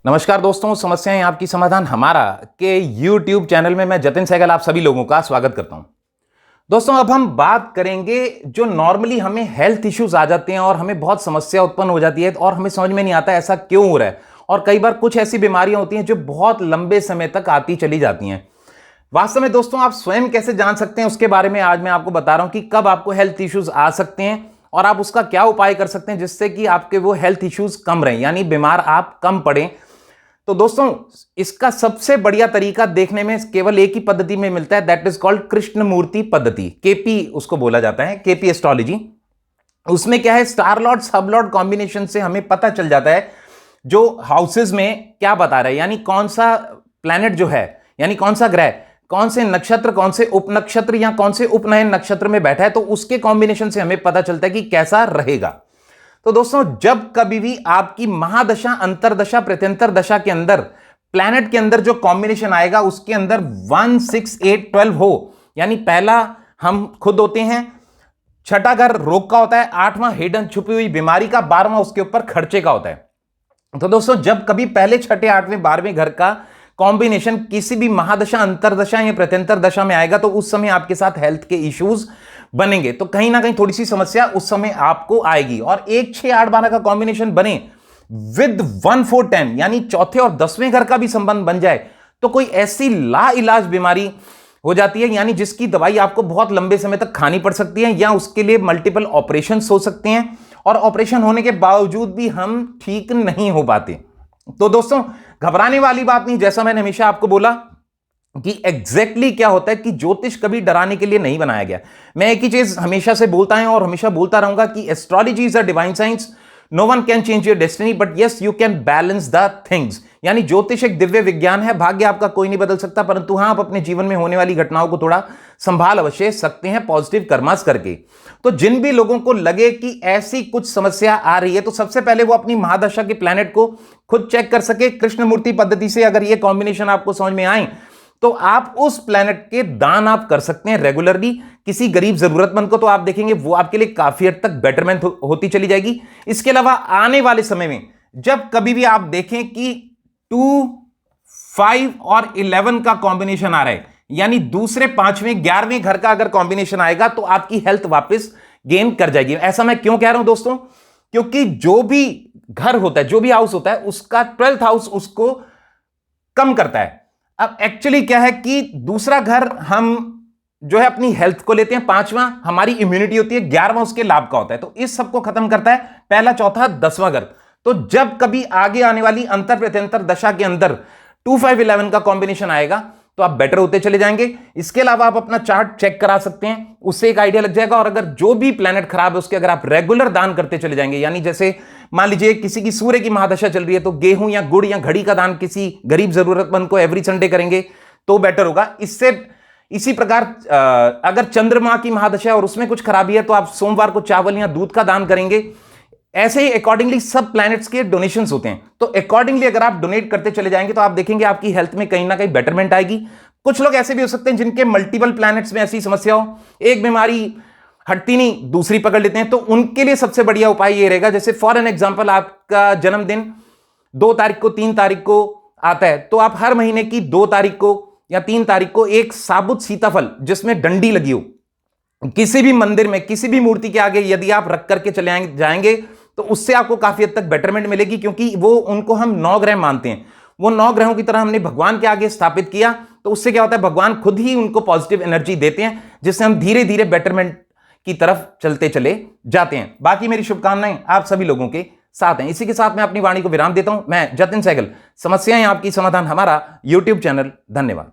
नमस्कार दोस्तों, समस्याएं आपकी समाधान हमारा के YouTube चैनल में मैं जतिन सहगल आप सभी लोगों का स्वागत करता हूं। दोस्तों, अब हम बात करेंगे जो नॉर्मली हमें हेल्थ इश्यूज आ जाते हैं और हमें बहुत समस्या उत्पन्न हो जाती है और हमें समझ में नहीं आता ऐसा क्यों हो रहा है। और कई बार कुछ ऐसी बीमारियां होती हैं जो बहुत लंबे समय तक आती चली जाती हैं। वास्तव में दोस्तों, आप स्वयं कैसे जान सकते हैं उसके बारे में आज मैं आपको बता रहा हूं कि कब आपको हेल्थ इश्यूज आ सकते हैं और आप उसका क्या उपाय कर सकते हैं जिससे कि आपके वो हेल्थ इश्यूज कम रहें, यानी बीमार आप कम पड़ें। तो दोस्तों, इसका सबसे बढ़िया तरीका देखने में केवल एक ही पद्धति में मिलता है, दैट इज कॉल्ड कृष्णमूर्ति पद्धति। केपी उसको बोला जाता है, केपी एस्ट्रोलॉजी। उसमें क्या है, स्टार लॉर्ड सब लॉर्ड कॉम्बिनेशन से हमें पता चल जाता है जो हाउसेज में क्या बता रहा है, यानी कौन सा प्लैनेट जो है, यानी कौन सा ग्रह कौन से नक्षत्र, कौन से उपनक्षत्र या कौन से उपनयन नक्षत्र में बैठा है, तो उसके कॉम्बिनेशन से हमें पता चलता है कि कैसा रहेगा। तो दोस्तों, जब कभी भी आपकी महादशा, अंतरदशा, प्रत्यंतर दशा के अंदर प्लैनेट के अंदर जो कॉम्बिनेशन आएगा उसके अंदर 1 6 8 12 हो, यानी पहला हम खुद होते हैं, छठा घर रोग का होता है, 8वां हिडन छुपी हुई बीमारी का, 12वां उसके ऊपर खर्चे का होता है। तो दोस्तों, जब कभी पहले छठे 8वें 12वें घर का कॉम्बिनेशन किसी भी महादशा, अंतरदशा या प्रत्यंतर दशा में आएगा तो उस समय आपके साथ हेल्थ के इश्यूज बनेंगे। तो कहीं ना कहीं थोड़ी सी समस्या उस समय आपको आएगी। और 1 6 8 12 का कॉम्बिनेशन बने विद 1 4 10, यानी चौथे और 10वें घर का भी संबंध बन जाए तो कोई ऐसी ला इलाज बीमारी हो जाती है, यानी जिसकी दवाई आपको बहुत लंबे समय तक खानी पड़ सकती है या उसके लिए मल्टीपल ऑपरेशन हो सकते हैं और ऑपरेशन होने के बावजूद भी हम ठीक नहीं हो पाते। तो दोस्तों, घबराने वाली बात नहीं। जैसा मैंने हमेशा आपको बोला कि एग्जैक्टली क्या होता है कि ज्योतिष कभी डराने के लिए नहीं बनाया गया। मैं एक ही चीज हमेशा से बोलता हूं और हमेशा बोलता रहूंगा कि astrology is a divine science. No one can change your destiny but yes you can balance the things. यानी ज्योतिष एक दिव्य विज्ञान है, भाग्य आपका कोई नहीं बदल सकता, परंतु हां, आप अपने जीवन में होने वाली घटनाओं को थोड़ा संभाल अवश्य सकते हैं पॉजिटिव कर्मास करके। तो जिन भी लोगों को लगे कि ऐसी कुछ समस्या आ रही है तो सबसे पहले वो अपनी महादशा के प्लैनेट को खुद चेक कर सके कृष्णमूर्ति पद्धति से। अगर ये कॉम्बिनेशन आपको समझ में आए तो आप उस प्लैनेट के दान आप कर सकते हैं रेगुलरली किसी गरीब जरूरतमंद को, तो आप देखेंगे वो आपके लिए काफी हद तक बेटरमेंट होती चली जाएगी। इसके अलावा आने वाले समय में जब कभी भी आप देखें कि 2 5 और 11 का कॉम्बिनेशन आ रहा है, यानी दूसरे 5वें 11वें घर का अगर कॉम्बिनेशन आएगा तो आपकी हेल्थ वापस गेन कर जाएगी। ऐसा मैं क्यों कह रहा हूं दोस्तों, क्योंकि जो भी घर होता है, जो भी हाउस होता है, उसका 12th हाउस उसको कम करता है। अब एक्चुअली क्या है कि दूसरा घर हम जो है अपनी हेल्थ को लेते हैं, 5वां हमारी इम्यूनिटी होती है, 11वां उसके लाभ का होता है। तो इस सबको खत्म करता है पहला, चौथा, 10वां घर। तो जब कभी आगे आने वाली अंतर प्रत्यंतर दशा के अंदर 2 5 11 का कॉम्बिनेशन आएगा तो आप बेटर होते चले जाएंगे। इसके अलावा आप अपना चार्ट चेक करा सकते हैं, उससे एक आइडिया लग जाएगा। और अगर जो भी प्लैनेट खराब है उसके अगर आप रेगुलर दान करते चले जाएंगे, यानी जैसे मान लीजिए किसी की सूर्य की महादशा चल रही है तो गेहूं या गुड़ या घड़ी का दान किसी गरीब जरूरतमंद को एवरी संडे करेंगे तो बेटर होगा। इससे इसी प्रकार अगर चंद्रमा की महादशा और उसमें कुछ खराबी है तो आप सोमवार को चावल या दूध का दान करेंगे। ऐसे ही अकॉर्डिंगली सब प्लैनेट्स के डोनेशंस होते हैं, तो अकॉर्डिंगली अगर आप डोनेट करते चले जाएंगे तो आप देखेंगे आपकी हेल्थ में कहीं ना कहीं बेटरमेंट आएगी। कुछ लोग ऐसे भी हो सकते हैं जिनके मल्टीपल प्लैनेट्स में ऐसी समस्या हो, एक बीमारी हटती नहीं दूसरी पकड़ लेते हैं, तो उनके लिए सबसे बढ़िया उपाय ये रहेगा, जैसे फॉर एन एग्जांपल आपका जन्मदिन 2 तारीख को 3 तारीख को आता है तो आप हर महीने की 2 तारीख को या 3 तारीख को एक साबुत सीताफल जिसमें डंडी लगी हो किसी भी मंदिर में किसी भी मूर्ति के आगे यदि आप रख करके चले जाएंगे तो उससे आपको काफी हद तक बेटरमेंट मिलेगी। क्योंकि वो उनको हम 9 ग्रह मानते हैं, वो 9 ग्रहों की तरह हमने भगवान के आगे स्थापित किया, तो उससे क्या होता है भगवान खुद ही उनको पॉजिटिव एनर्जी देते हैं जिससे हम धीरे धीरे बेटरमेंट की तरफ चलते चले जाते हैं। बाकी मेरी शुभकामनाएं आप सभी लोगों के साथ हैं। इसी के साथ मैं अपनी वाणी को विराम देता हूं। मैं जतिन सहगल, समस्याएं आपकी समाधान हमारा YouTube चैनल। धन्यवाद।